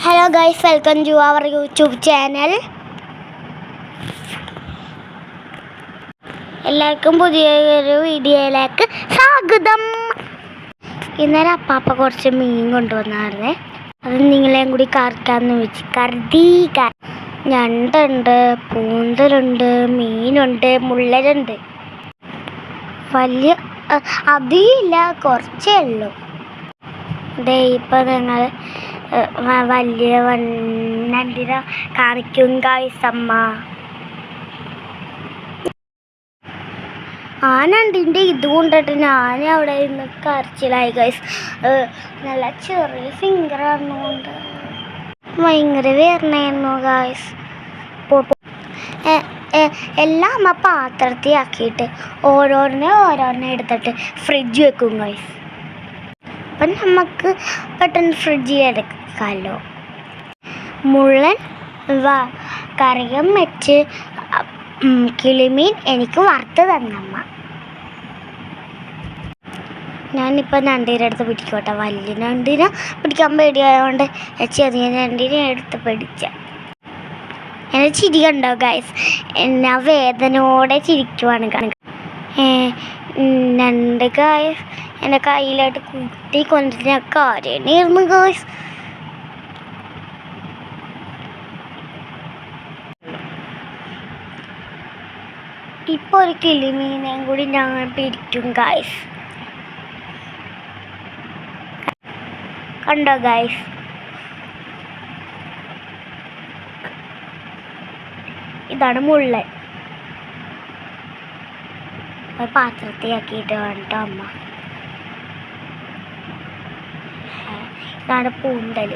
Hello guys, welcome to our YouTube channel. എല്ലാവർക്കും പുതിയൊരു വീഡിയോയിലേക്ക് സ്വാഗതം. ഇന്നലെ അപ്പാപ്പ കുറച്ച് മീൻ കൊണ്ടുവന്നായിരുന്നേ. അത് നിങ്ങളെയും കൂടി കറിക്കാമെന്ന് വെച്ച് കരുതി. ഞണ്ടുണ്ട്, പൂന്തലുണ്ട്, മീനുണ്ട്, മുള്ളരുണ്ട്. വലിയ അധികമില്ല, കുറച്ചേ ഉള്ളൂ. ഇപ്പം ഞങ്ങൾ വലിയ ഞണ്ടിനെ കാണിക്കും ഗായ്സ്. അമ്മ ആ ഞണ്ടിൻ്റെ ഇത് കൊണ്ടിട്ട് ഞാൻ അവിടെ നിന്ന് കരച്ചിലായി ഗായ്സ്. നല്ല ചെറിയ ഫിംഗർ ആയിരുന്നുകൊണ്ട് ഭയങ്കര വേദനയായിരുന്നു ഗായ്സ്. എല്ലാം അമ്മ പാത്രത്തിൽ ആക്കിയിട്ട് ഓരോന്നിനെ എടുത്തിട്ട് ഫ്രിഡ്ജ് വെക്കും ഗായ്സ്. അപ്പം നമുക്ക് പെട്ടെന്ന് ഫ്രിഡ്ജിൽ എടുക്കാമല്ലോ. മുള്ളൻ കറിയും വെച്ച് കിളിമീൻ എനിക്ക് വറുത്ത് തന്നമ്മ. ഞാനിപ്പോൾ ഞണ്ടിനെ എടുത്ത് പിടിക്കോട്ടെ. വലിയ ഞണ്ടിനെ പിടിക്കാൻ പേടിയായതുകൊണ്ട് ചെറിയ ഞണ്ടിനെ എടുത്ത് പിടിച്ച എൻ്റെ ചിരി കണ്ടോ ഗൈസ്. ഞാൻ വേദനയോടെ ചിരിക്കുവാണ്. ഞണ്ട് ഗൈസ് എൻ്റെ കയ്യിലായിട്ട് കുത്തി കൊണ്ടിട്ട് കാര്യമായിരുന്നു ഗൈസ്. ഇപ്പോൾ ഒരു കിളിമീനെയും കൂടി ഞങ്ങൾ പിടിക്കും ഗൈസ്. കണ്ടോ ഗൈസ്, ഇതാണ് മുള്ളൻ. പാത്രത്തിലാക്കിയിട്ട് വേണ്ടോ അമ്മ. ഇതാണ് പൂന്തൽ.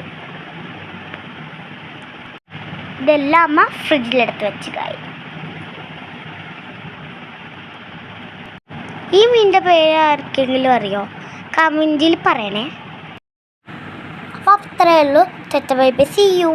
ഇതെല്ലാം അമ്മ ഫ്രിഡ്ജിലെടുത്ത് വെച്ച് കാര്യം. ഈ മീനിൻ്റെ പേര് ആർക്കെങ്കിലും അറിയോ? കമൻറ്റിൽ പറയണേ. അപ്പോൾ അത്രയേ ഉള്ളൂ. Bye bye, see U.